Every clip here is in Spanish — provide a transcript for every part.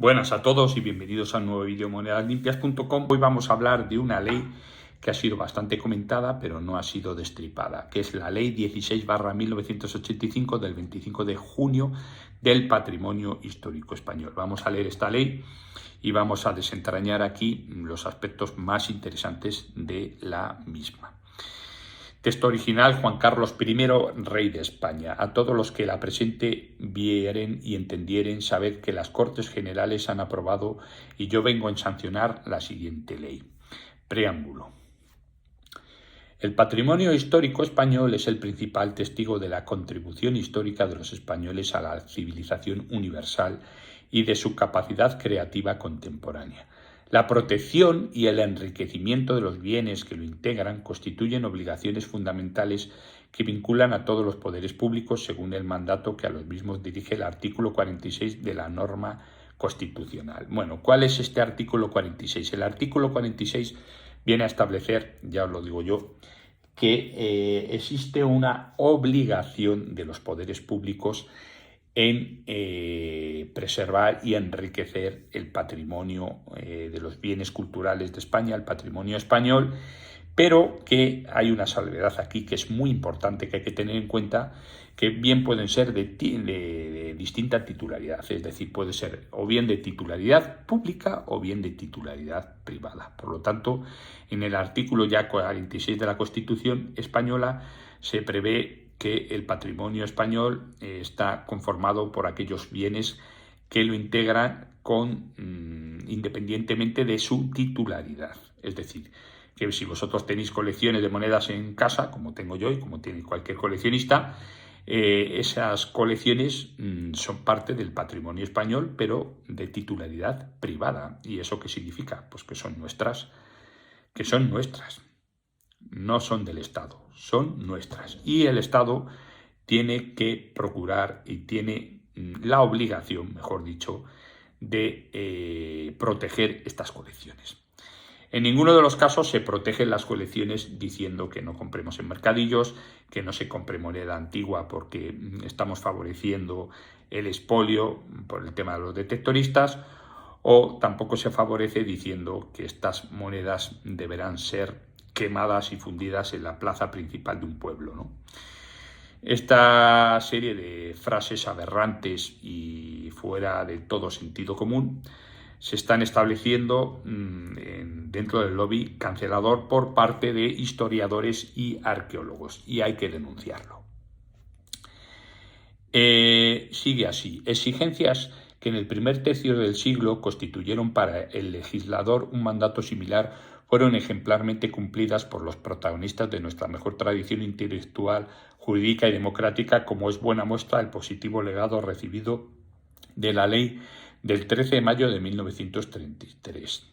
Buenas a todos y bienvenidos a un nuevo vídeo de monedaslimpias.com. Hoy vamos a hablar de una ley que ha sido bastante comentada, pero no ha sido destripada, que es la Ley 16/1985 del 25 de junio del Patrimonio Histórico Español. Vamos a leer esta ley y vamos a desentrañar aquí los aspectos más interesantes de la misma. Texto original: Juan Carlos I, rey de España. A todos los que la presente vieren y entendieren, sabed que las Cortes Generales han aprobado y yo vengo a sancionar la siguiente ley. Preámbulo. El patrimonio histórico español es el principal testigo de la contribución histórica de los españoles a la civilización universal y de su capacidad creativa contemporánea. La protección y el enriquecimiento de los bienes que lo integran constituyen obligaciones fundamentales que vinculan a todos los poderes públicos según el mandato que a los mismos dirige el artículo 46 de la norma constitucional. Bueno, ¿cuál es este artículo 46? El artículo 46 viene a establecer, ya os lo digo yo, que existe una obligación de los poderes públicos en preservar y enriquecer el patrimonio de los bienes culturales de España, el patrimonio español, pero que hay una salvedad aquí que es muy importante, que hay que tener en cuenta, que bien pueden ser de distinta titularidad, es decir, puede ser o bien de titularidad pública o bien de titularidad privada. Por lo tanto, en el artículo ya 46 de la Constitución española se prevé que el patrimonio español está conformado por aquellos bienes que lo integran independientemente de su titularidad. Es decir, que si vosotros tenéis colecciones de monedas en casa, como tengo yo y como tiene cualquier coleccionista, esas colecciones son parte del patrimonio español, pero de titularidad privada. ¿Y eso qué significa? Pues que son nuestras. No son del Estado, son nuestras. Y el Estado tiene que procurar y tiene la obligación, mejor dicho, de proteger estas colecciones. En ninguno de los casos se protegen las colecciones diciendo que no compremos en mercadillos, que no se compre moneda antigua porque estamos favoreciendo el expolio por el tema de los detectoristas, o tampoco se favorece diciendo que estas monedas deberán ser quemadas y fundidas en la plaza principal de un pueblo, ¿no? Esta serie de frases aberrantes y fuera de todo sentido común se están estableciendo dentro del lobby cancelador por parte de historiadores y arqueólogos, y hay que denunciarlo. Sigue así. Exigencias que en el primer tercio del siglo constituyeron para el legislador un mandato similar fueron ejemplarmente cumplidas por los protagonistas de nuestra mejor tradición intelectual, jurídica y democrática, como es buena muestra el positivo legado recibido de la ley del 13 de mayo de 1933.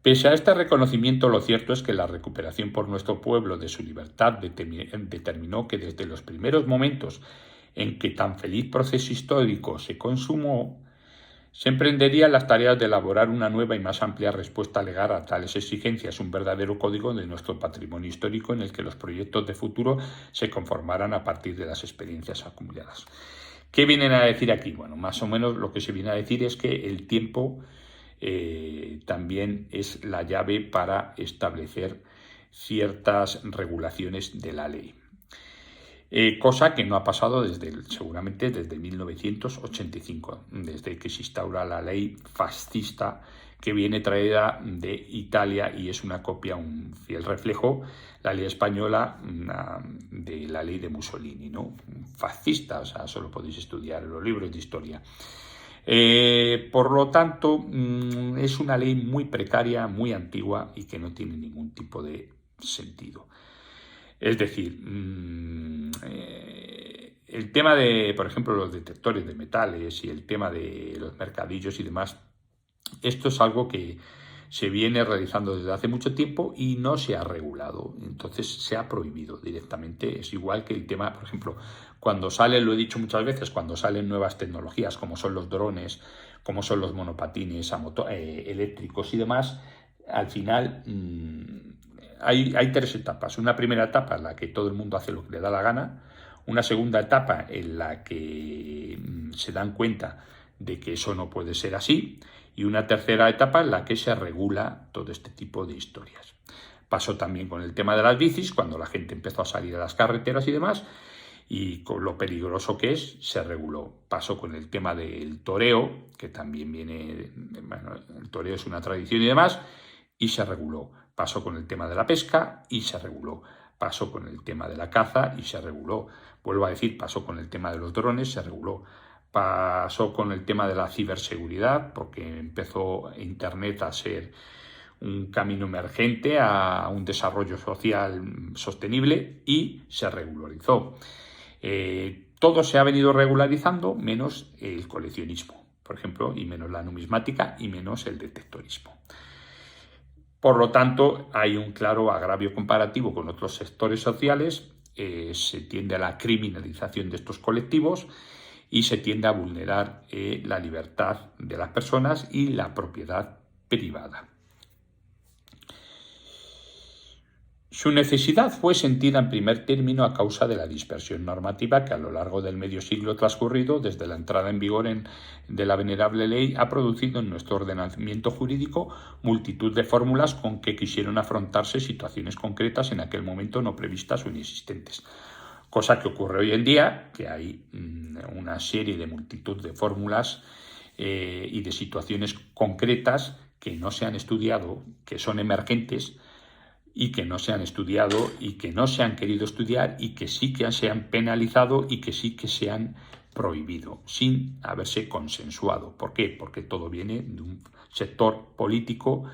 Pese a este reconocimiento, lo cierto es que la recuperación por nuestro pueblo de su libertad determinó que desde los primeros momentos en que tan feliz proceso histórico se consumó, se emprenderían las tareas de elaborar una nueva y más amplia respuesta legal a tales exigencias, un verdadero código de nuestro patrimonio histórico en el que los proyectos de futuro se conformarán a partir de las experiencias acumuladas. ¿Qué vienen a decir aquí? Bueno, más o menos lo que se viene a decir es que el tiempo también es la llave para establecer ciertas regulaciones de la ley. Cosa que no ha pasado seguramente desde 1985, desde que se instaura la ley fascista que viene traída de Italia y es una copia, un fiel reflejo, la ley española de la ley de Mussolini, ¿no? Fascista, o sea, solo podéis estudiar en los libros de historia. Por lo tanto, es una ley muy precaria, muy antigua y que no tiene ningún tipo de sentido. Es decir, el tema de, por ejemplo, los detectores de metales y el tema de los mercadillos y demás, esto es algo que se viene realizando desde hace mucho tiempo y no se ha regulado. Entonces se ha prohibido directamente. Es igual que el tema, por ejemplo, cuando salen, lo he dicho muchas veces, cuando salen nuevas tecnologías como son los drones, como son los monopatines eléctricos y demás, al final hay tres etapas. Una primera etapa en la que todo el mundo hace lo que le da la gana. Una segunda etapa en la que se dan cuenta de que eso no puede ser así, y una tercera etapa en la que se regula todo este tipo de historias. Pasó también con el tema de las bicis, cuando la gente empezó a salir a las carreteras y demás, y con lo peligroso que es, se reguló. Pasó con el tema del toreo, que también viene, bueno, el toreo es una tradición y demás, y se reguló. Pasó con el tema de la pesca y se reguló. Pasó con el tema de la caza y se reguló. Vuelvo a decir, pasó con el tema de los drones, se reguló. Pasó con el tema de la ciberseguridad, porque empezó Internet a ser un camino emergente a un desarrollo social sostenible y se regularizó. Todo se ha venido regularizando menos el coleccionismo, por ejemplo, y menos la numismática y menos el detectorismo. Por lo tanto, hay un claro agravio comparativo con otros sectores sociales, se tiende a la criminalización de estos colectivos y se tiende a vulnerar la libertad de las personas y la propiedad privada. Su necesidad fue sentida en primer término a causa de la dispersión normativa que a lo largo del medio siglo transcurrido desde la entrada en vigor de la venerable ley ha producido en nuestro ordenamiento jurídico multitud de fórmulas con que quisieron afrontarse situaciones concretas en aquel momento no previstas o inexistentes. Cosa que ocurre hoy en día, que hay una serie de multitud de fórmulas y de situaciones concretas que no se han estudiado, que son emergentes, y que no se han estudiado y que no se han querido estudiar y que sí que se han penalizado y que sí que se han prohibido sin haberse consensuado. ¿Por qué? Porque todo viene de un sector político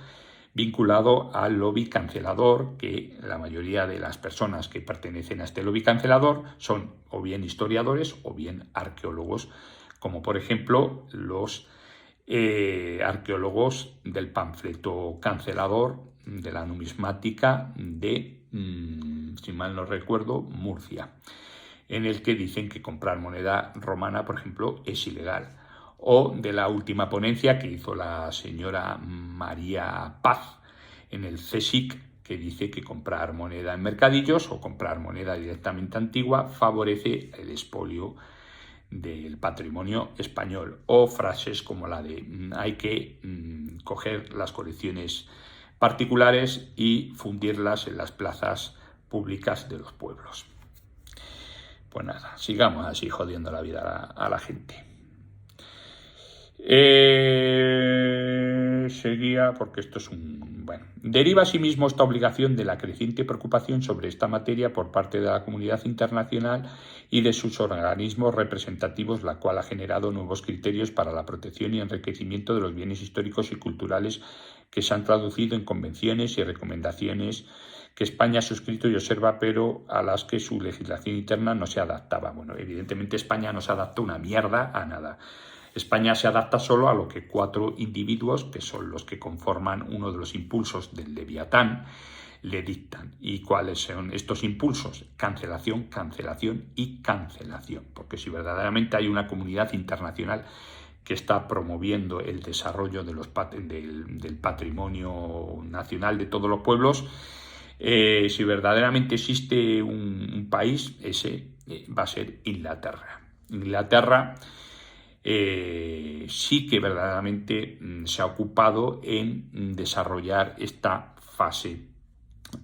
vinculado al lobby cancelador, que la mayoría de las personas que pertenecen a este lobby cancelador son o bien historiadores o bien arqueólogos, como por ejemplo los arqueólogos del panfleto cancelador de la numismática de, si mal no recuerdo, Murcia, en el que dicen que comprar moneda romana, por ejemplo, es ilegal. O de la última ponencia que hizo la señora María Paz en el CSIC, que dice que comprar moneda en mercadillos o comprar moneda directamente antigua favorece el expolio del patrimonio español, o frases como la de hay que coger las colecciones particulares y fundirlas en las plazas públicas de los pueblos. Pues nada, sigamos así jodiendo la vida a la gente. Seguía, porque esto es un... Bueno, deriva asimismo esta obligación de la creciente preocupación sobre esta materia por parte de la comunidad internacional y de sus organismos representativos, la cual ha generado nuevos criterios para la protección y enriquecimiento de los bienes históricos y culturales que se han traducido en convenciones y recomendaciones que España ha suscrito y observa, pero a las que su legislación interna no se adaptaba. Bueno, evidentemente España no se adapta una mierda a nada. España se adapta solo a lo que 4 individuos, que son los que conforman uno de los impulsos del Leviatán, le dictan. ¿Y cuáles son estos impulsos? Cancelación, cancelación y cancelación. Porque si verdaderamente hay una comunidad internacional que está promoviendo el desarrollo de del patrimonio nacional de todos los pueblos, si verdaderamente existe un país, ese va a ser Inglaterra. Inglaterra sí que verdaderamente se ha ocupado en desarrollar esta fase,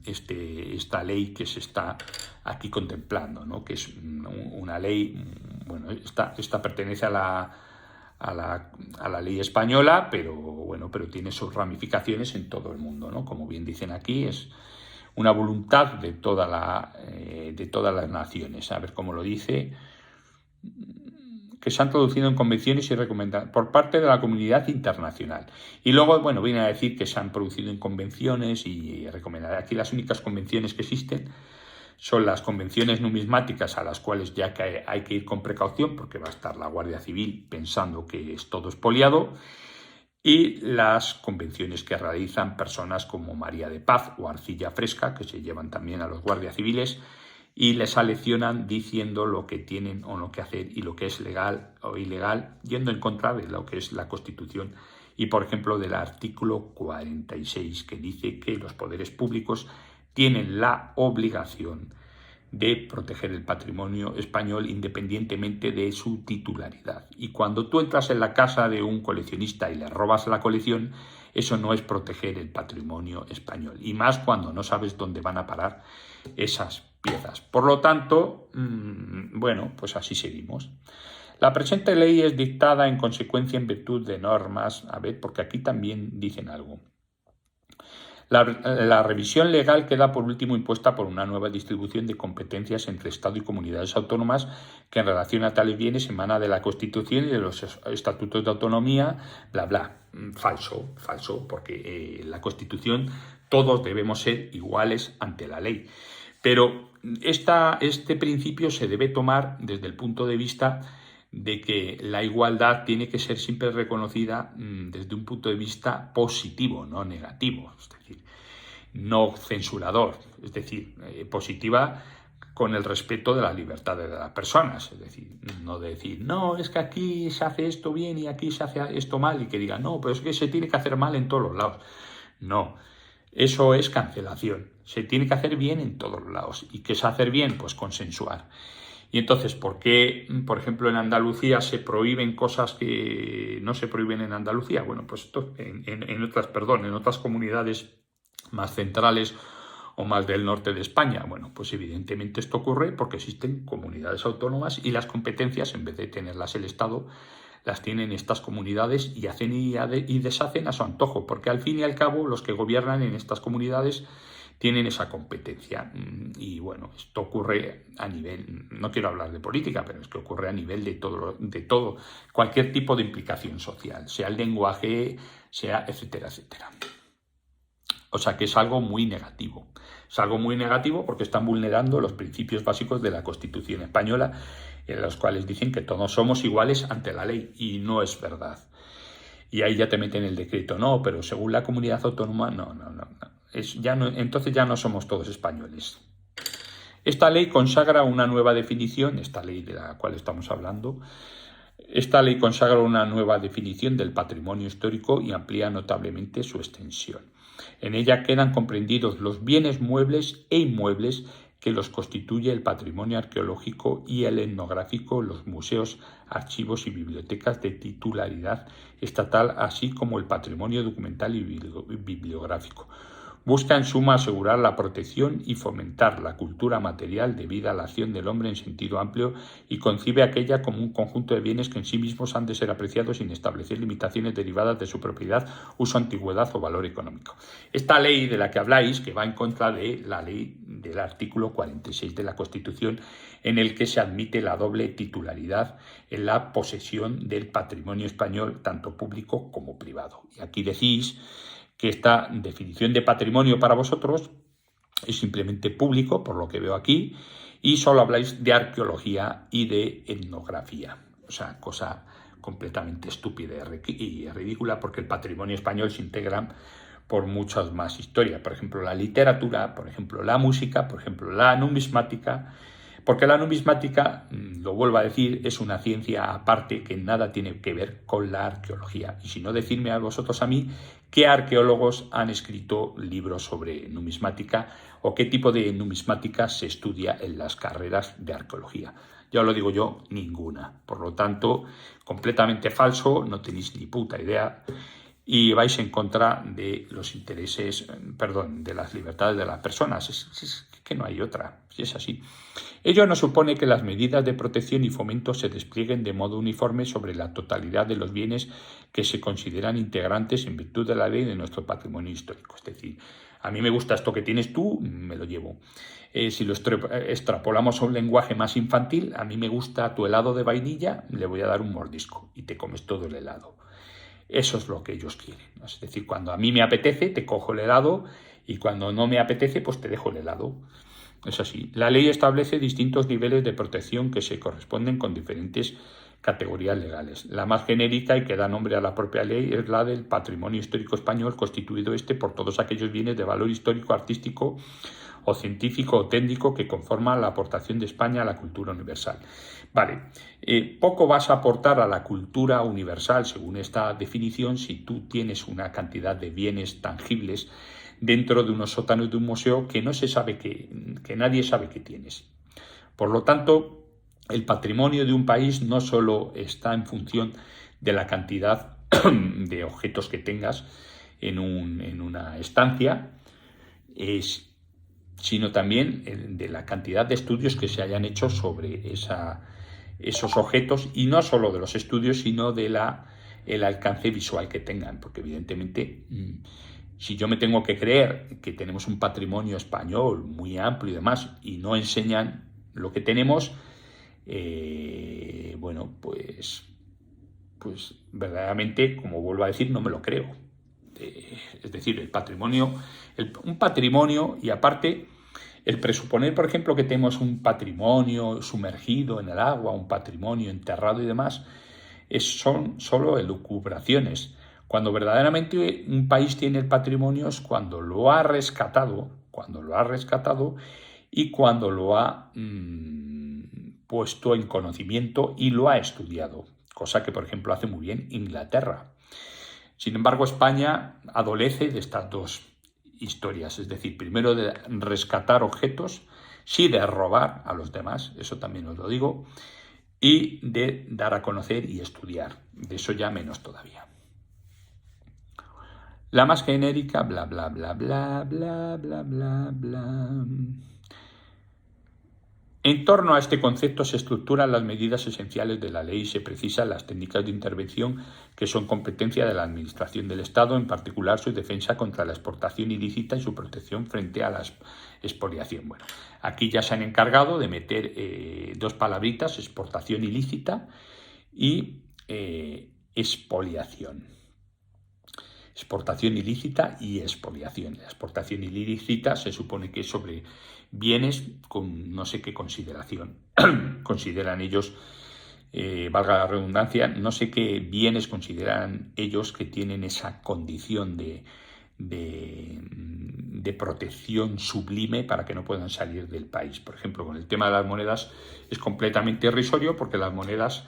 esta ley que se está aquí contemplando, ¿no? Que es una ley, bueno, esta pertenece a la ley española, pero bueno, pero tiene sus ramificaciones en todo el mundo, ¿no? Como bien dicen aquí, es una voluntad de todas las naciones. A ver cómo lo dice, que se han traducido en convenciones y recomendaciones por parte de la comunidad internacional. Y luego, bueno, viene a decir que se han producido en convenciones y recomendaciones. Aquí las únicas convenciones que existen son las convenciones numismáticas, a las cuales ya que hay que ir con precaución porque va a estar la Guardia Civil pensando que es todo expoliado, y las convenciones que realizan personas como María de Paz o Arcilla Fresca, que se llevan también a los guardias civiles y les aleccionan diciendo lo que tienen o no que hacer y lo que es legal o ilegal, yendo en contra de lo que es la Constitución y, por ejemplo, del artículo 46, que dice que los poderes públicos tienen la obligación de proteger el patrimonio español independientemente de su titularidad. Y cuando tú entras en la casa de un coleccionista y le robas la colección, eso no es proteger el patrimonio español, y más cuando no sabes dónde van a parar esas piezas. Por lo tanto, bueno, pues así seguimos. La presente ley es dictada en consecuencia en virtud de normas, a ver, porque aquí también dicen algo. La revisión legal queda por último impuesta por una nueva distribución de competencias entre Estado y comunidades autónomas que en relación a tales bienes emana de la Constitución y de los estatutos de autonomía, bla, bla. Falso, porque la Constitución todos debemos ser iguales ante la ley. Pero este principio se debe tomar desde el punto de vista de que la igualdad tiene que ser siempre reconocida desde un punto de vista positivo, no negativo, es decir, no censurador, es decir, positiva con el respeto de las libertades de las personas, es decir, no decir, no, es que aquí se hace esto bien y aquí se hace esto mal, y que digan, no, pero es que se tiene que hacer mal en todos los lados. No, eso es cancelación, se tiene que hacer bien en todos los lados. ¿Y qué es hacer bien? Pues consensuar. Y entonces, ¿por qué, por ejemplo, en Andalucía se prohíben cosas que no se prohíben en Andalucía? Bueno, pues esto en otras comunidades más centrales o más del norte de España. Bueno, pues evidentemente esto ocurre porque existen comunidades autónomas y las competencias, en vez de tenerlas el Estado, las tienen estas comunidades y hacen y deshacen a su antojo, porque al fin y al cabo los que gobiernan en estas comunidades tienen esa competencia. Y bueno, esto ocurre a nivel, no quiero hablar de política, pero es que ocurre a nivel de todo, cualquier tipo de implicación social, sea el lenguaje, sea etcétera, etcétera. O sea que es algo muy negativo. Es algo muy negativo porque están vulnerando los principios básicos de la Constitución española, en los cuales dicen que todos somos iguales ante la ley, y no es verdad. Y ahí ya te meten el decreto, no, pero según la comunidad autónoma, no. Entonces ya no somos todos españoles. Esta ley consagra una nueva definición, esta ley de la cual estamos hablando, esta ley consagra una nueva definición del patrimonio histórico y amplía notablemente su extensión. En ella quedan comprendidos los bienes muebles e inmuebles que los constituye el patrimonio arqueológico y el etnográfico, los museos, archivos y bibliotecas de titularidad estatal, así como el patrimonio documental y bibliográfico. Busca en suma asegurar la protección y fomentar la cultura material debida a la acción del hombre en sentido amplio, y concibe aquella como un conjunto de bienes que en sí mismos han de ser apreciados sin establecer limitaciones derivadas de su propiedad, uso, antigüedad o valor económico. Esta ley de la que habláis, que va en contra de la ley del artículo 46 de la Constitución, en el que se admite la doble titularidad en la posesión del patrimonio español, tanto público como privado. Y aquí decís que esta definición de patrimonio para vosotros es simplemente público, por lo que veo aquí, y solo habláis de arqueología y de etnografía. O sea, cosa completamente estúpida y ridícula, porque el patrimonio español se integra por muchas más historias. Por ejemplo, la literatura, por ejemplo, la música, por ejemplo, la numismática. Porque la numismática, lo vuelvo a decir, es una ciencia aparte que nada tiene que ver con la arqueología. Y si no, decidme a vosotros, a mí, qué arqueólogos han escrito libros sobre numismática o qué tipo de numismática se estudia en las carreras de arqueología. Ya os lo digo yo, ninguna. Por lo tanto, completamente falso, no tenéis ni puta idea y vais en contra de los intereses, de las libertades de las personas. Es que no hay otra, si es así. Ello no supone que las medidas de protección y fomento se desplieguen de modo uniforme sobre la totalidad de los bienes que se consideran integrantes en virtud de la ley de nuestro patrimonio histórico. Es decir, a mí me gusta esto que tienes tú, me lo llevo. Si lo extrapolamos a un lenguaje más infantil, a mí me gusta tu helado de vainilla, le voy a dar un mordisco y te comes todo el helado. Eso es lo que ellos quieren. Es decir, cuando a mí me apetece, te cojo el helado, y cuando no me apetece, pues te dejo el helado. Es así. La ley establece distintos niveles de protección que se corresponden con diferentes categorías legales. La más genérica y que da nombre a la propia ley es la del patrimonio histórico español, constituido por todos aquellos bienes de valor histórico, artístico o científico o técnico que conforman la aportación de España a la cultura universal. Vale, poco vas a aportar a la cultura universal, según esta definición, si tú tienes una cantidad de bienes tangibles dentro de unos sótanos de un museo que no se sabe que nadie sabe que tienes. Por lo tanto, el patrimonio de un país no solo está en función de la cantidad de objetos que tengas en una estancia, sino también de la cantidad de estudios que se hayan hecho sobre esos objetos, y no solo de los estudios, sino de el alcance visual que tengan, porque evidentemente si yo me tengo que creer que tenemos un patrimonio español muy amplio y demás, y no enseñan lo que tenemos, bueno, pues verdaderamente, como vuelvo a decir, no me lo creo. Es decir, un patrimonio, y aparte, el presuponer, por ejemplo, que tenemos un patrimonio sumergido en el agua, un patrimonio enterrado y demás, son solo elucubraciones. Cuando verdaderamente un país tiene el patrimonio es cuando lo ha rescatado y cuando lo ha puesto en conocimiento y lo ha estudiado, cosa que, por ejemplo, hace muy bien Inglaterra. Sin embargo, España adolece de estas dos historias, es decir, primero de rescatar objetos, sí de robar a los demás, eso también os lo digo, y de dar a conocer y estudiar, de eso ya menos todavía. La más genérica, bla, bla, bla, bla, bla, bla, bla, bla. En torno a este concepto se estructuran las medidas esenciales de la ley y se precisan las técnicas de intervención que son competencia de la Administración del Estado, en particular su defensa contra la exportación ilícita y su protección frente a la expoliación. Bueno, aquí ya se han encargado de meter dos palabritas, exportación ilícita y expoliación. Exportación ilícita y expoliación. La exportación ilícita se supone que es sobre bienes con no sé qué consideración. Consideran ellos, valga la redundancia, no sé qué bienes consideran ellos que tienen esa condición de protección sublime para que no puedan salir del país. Por ejemplo, con el tema de las monedas es completamente irrisorio, porque las monedas,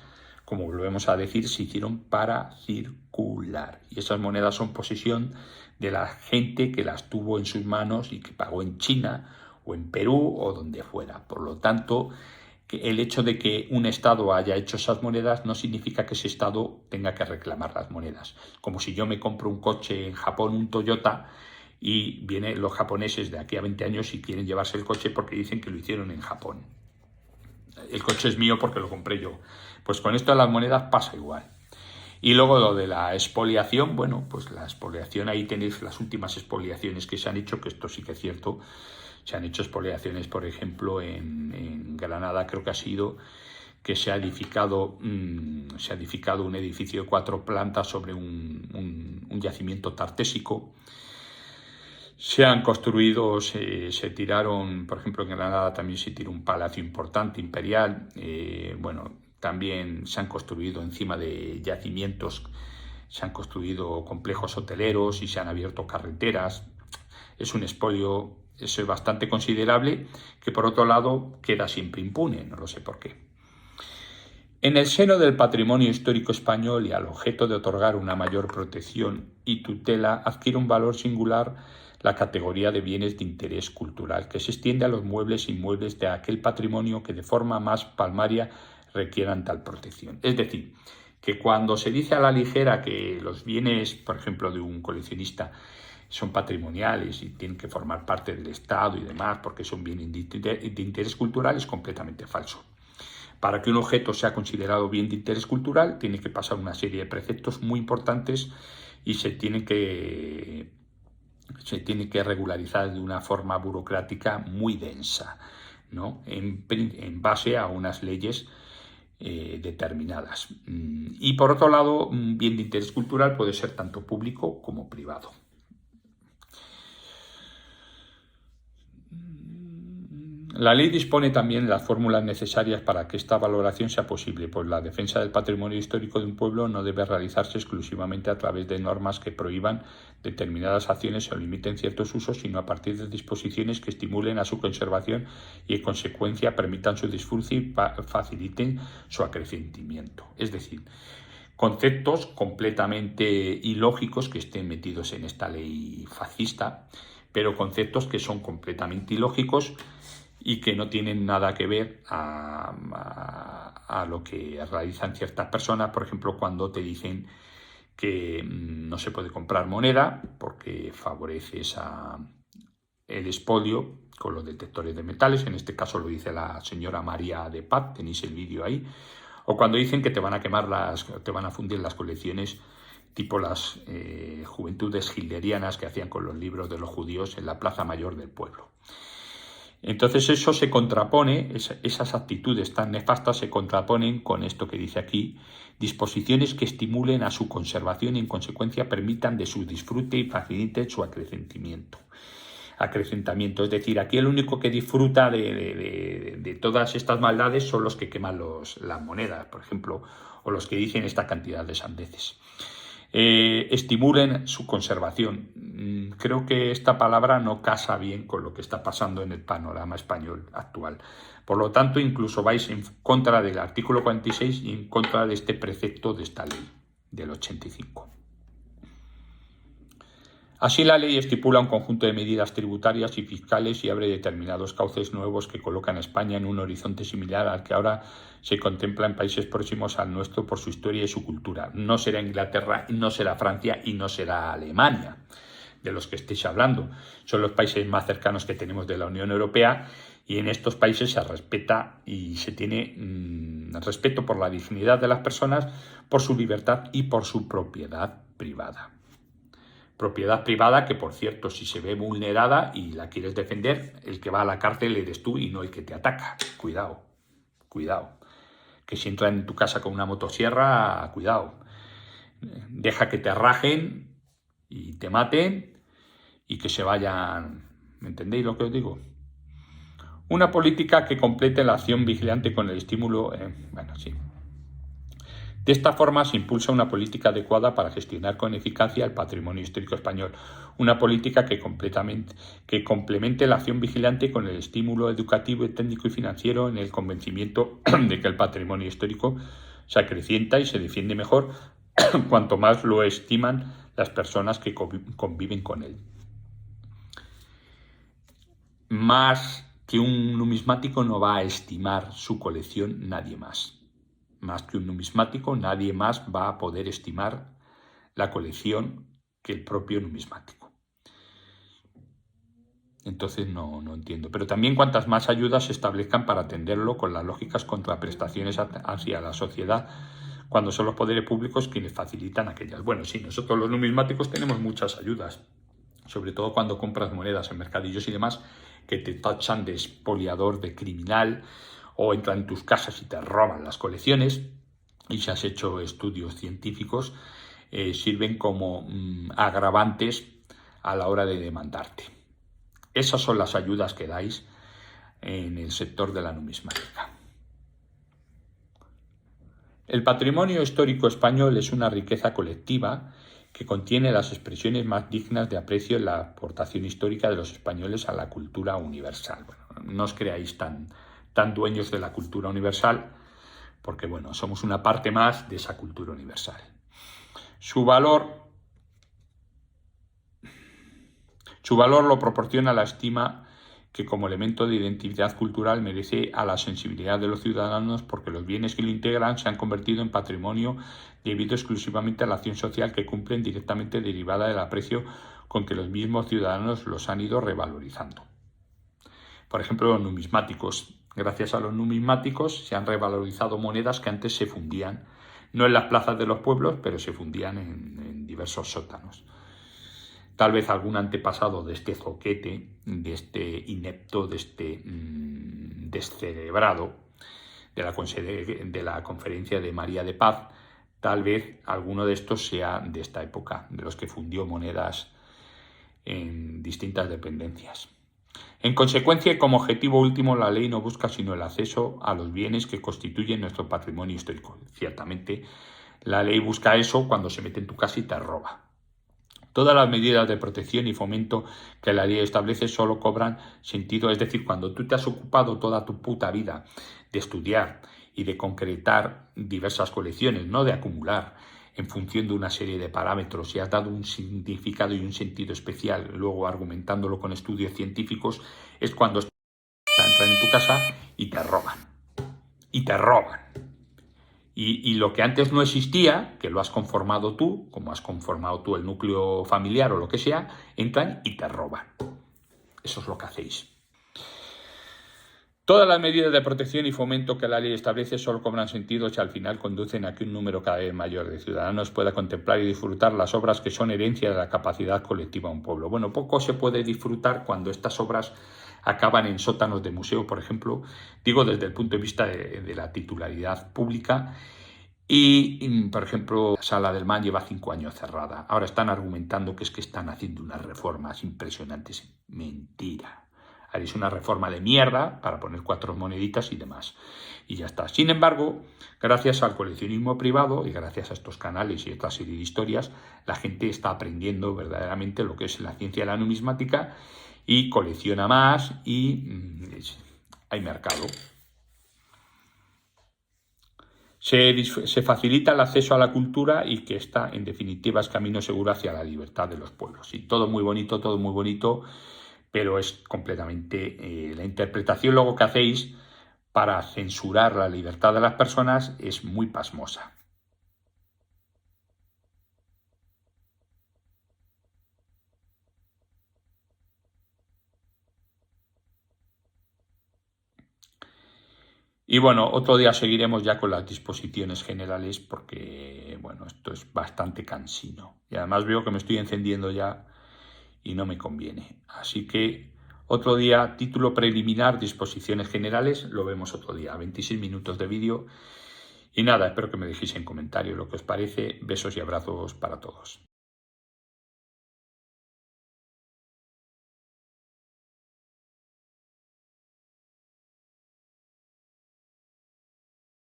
como volvemos a decir, se hicieron para circular. Y esas monedas son posesión de la gente que las tuvo en sus manos y que pagó en China o en Perú o donde fuera. Por lo tanto, el hecho de que un Estado haya hecho esas monedas no significa que ese Estado tenga que reclamar las monedas. Como si yo me compro un coche en Japón, un Toyota, y vienen los japoneses de aquí a 20 años y quieren llevarse el coche porque dicen que lo hicieron en Japón. El coche es mío porque lo compré yo. Pues con esto de las monedas pasa igual. Y luego lo de la expoliación, bueno, pues la expoliación, ahí tenéis las últimas expoliaciones que se han hecho, que esto sí que es cierto. Se han hecho expoliaciones, por ejemplo, en Granada, creo que ha sido, que se ha edificado un edificio de 4 plantas sobre un yacimiento tartésico. Se han construido, se tiraron, por ejemplo, en Granada también se tiró un palacio importante, imperial. Bueno, también se han construido encima de yacimientos, se han construido complejos hoteleros y se han abierto carreteras. Es un expolio, eso es bastante considerable, que por otro lado queda siempre impune, no lo sé por qué. En el seno del patrimonio histórico español y al objeto de otorgar una mayor protección y tutela, adquiere un valor singular la categoría de bienes de interés cultural, que se extiende a los muebles e inmuebles de aquel patrimonio que de forma más palmaria requieran tal protección. Es decir, que cuando se dice a la ligera que los bienes, por ejemplo, de un coleccionista son patrimoniales y tienen que formar parte del Estado y demás porque son bienes de interés cultural, es completamente falso. Para que un objeto sea considerado bien de interés cultural, tiene que pasar una serie de preceptos muy importantes y se tiene que regularizar de una forma burocrática muy densa, ¿no? En base a unas leyes determinadas. Y por otro lado, un bien de interés cultural puede ser tanto público como privado. La ley dispone también de las fórmulas necesarias para que esta valoración sea posible, pues la defensa del patrimonio histórico de un pueblo no debe realizarse exclusivamente a través de normas que prohíban determinadas acciones o limiten ciertos usos, sino a partir de disposiciones que estimulen a su conservación y, en consecuencia, permitan su disfrute y faciliten su acrecimiento. Es decir, conceptos completamente ilógicos que estén metidos en esta ley fascista, pero conceptos que son completamente ilógicos y que no tienen nada que ver a lo que realizan ciertas personas, por ejemplo, cuando te dicen que no se puede comprar moneda porque favorece el expolio con los detectores de metales, en este caso lo dice la señora María de Paz, tenéis el vídeo ahí, o cuando dicen que te van a quemar te van a fundir las colecciones, tipo las juventudes hitlerianas que hacían con los libros de los judíos en la plaza mayor del pueblo. Entonces eso se contrapone, esas actitudes tan nefastas se contraponen con esto que dice aquí: disposiciones que estimulen a su conservación y en consecuencia permitan de su disfrute y faciliten su acrecentamiento. Es decir, aquí el único que disfruta de todas estas maldades son los que queman las monedas, por ejemplo, o los que dicen esta cantidad de sandeces. Estimulen su conservación. Creo que esta palabra no casa bien con lo que está pasando en el panorama español actual. Por lo tanto, incluso vais en contra del artículo 46 y en contra de este precepto de esta ley del 85. Así, la ley estipula un conjunto de medidas tributarias y fiscales y abre determinados cauces nuevos que colocan a España en un horizonte similar al que ahora se contempla en países próximos al nuestro por su historia y su cultura. No será Inglaterra, no será Francia y no será Alemania, de los que estéis hablando. Son los países más cercanos que tenemos de la Unión Europea, y en estos países se respeta y se tiene respeto por la dignidad de las personas, por su libertad y por su propiedad privada. Propiedad privada que, por cierto, si se ve vulnerada y la quieres defender, el que va a la cárcel eres tú y no el que te ataca. Cuidado, cuidado. Que si entran en tu casa con una motosierra, cuidado. Deja que te rajen y te maten y que se vayan. ¿Me entendéis lo que os digo? Una política que complete la acción vigilante con el estímulo. Bueno, sí. De esta forma se impulsa una política adecuada para gestionar con eficacia el patrimonio histórico español, una política que complemente la acción vigilante con el estímulo educativo, técnico y financiero en el convencimiento de que el patrimonio histórico se acrecienta y se defiende mejor cuanto más lo estiman las personas que conviven con él. Más que un numismático no va a estimar su colección nadie más. Más que un numismático, nadie más va a poder estimar la colección que el propio numismático. Entonces no entiendo. Pero también cuantas más ayudas se establezcan para atenderlo con las lógicas contraprestaciones hacia la sociedad, cuando son los poderes públicos quienes facilitan aquellas. Bueno, sí, nosotros los numismáticos tenemos muchas ayudas, sobre todo cuando compras monedas en mercadillos y demás, que te tachan de expoliador, de criminal, o entran en tus casas y te roban las colecciones, y si has hecho estudios científicos, sirven como agravantes a la hora de demandarte. Esas son las ayudas que dais en el sector de la numismática. El patrimonio histórico español es una riqueza colectiva que contiene las expresiones más dignas de aprecio en la aportación histórica de los españoles a la cultura universal. Bueno, no os creáis tan dueños de la cultura universal, porque bueno, somos una parte más de esa cultura universal. Su valor lo proporciona la estima que como elemento de identidad cultural merece a la sensibilidad de los ciudadanos, porque los bienes que lo integran se han convertido en patrimonio debido exclusivamente a la acción social que cumplen, directamente derivada del aprecio con que los mismos ciudadanos los han ido revalorizando. Por ejemplo, los numismáticos. Gracias a los numismáticos se han revalorizado monedas que antes se fundían, no en las plazas de los pueblos, pero se fundían en diversos sótanos. Tal vez algún antepasado de este zoquete, de este inepto, de este descerebrado, de la conferencia de María de Paz, tal vez alguno de estos sea de esta época, de los que fundió monedas en distintas dependencias. En consecuencia, y como objetivo último, la ley no busca sino el acceso a los bienes que constituyen nuestro patrimonio histórico. Ciertamente, la ley busca eso cuando se mete en tu casa y te roba. Todas las medidas de protección y fomento que la ley establece solo cobran sentido, es decir, cuando tú te has ocupado toda tu puta vida de estudiar y de concretar diversas colecciones, no de acumular, en función de una serie de parámetros, y has dado un significado y un sentido especial, luego argumentándolo con estudios científicos, es cuando entran en tu casa y te roban. Y te roban. Y lo que antes no existía, que lo has conformado tú, como has conformado tú el núcleo familiar o lo que sea, entran y te roban. Eso es lo que hacéis. Todas las medidas de protección y fomento que la ley establece solo cobran sentido si al final conducen a que un número cada vez mayor de ciudadanos pueda contemplar y disfrutar las obras que son herencia de la capacidad colectiva de un pueblo. Bueno, poco se puede disfrutar cuando estas obras acaban en sótanos de museo, por ejemplo, digo desde el punto de vista de la titularidad pública. Y, por ejemplo, la Sala del Mar lleva 5 años cerrada. Ahora están argumentando que es que están haciendo unas reformas impresionantes. Mentira. Haréis una reforma de mierda para poner 4 moneditas y demás. Y ya está. Sin embargo, gracias al coleccionismo privado y gracias a estos canales y esta serie de historias, la gente está aprendiendo verdaderamente lo que es la ciencia de la numismática y colecciona más y hay mercado. Se facilita el acceso a la cultura y que esta, en definitiva, es camino seguro hacia la libertad de los pueblos. Y todo muy bonito, pero es completamente la interpretación luego que hacéis para censurar la libertad de las personas es muy pasmosa. Y bueno, otro día seguiremos ya con las disposiciones generales porque, bueno, esto es bastante cansino. Y además veo que me estoy encendiendo ya y no me conviene. Así que otro día, título preliminar, disposiciones generales, lo vemos otro día, 26 minutos de vídeo. Y nada, espero que me dejéis en comentarios lo que os parece. Besos y abrazos para todos.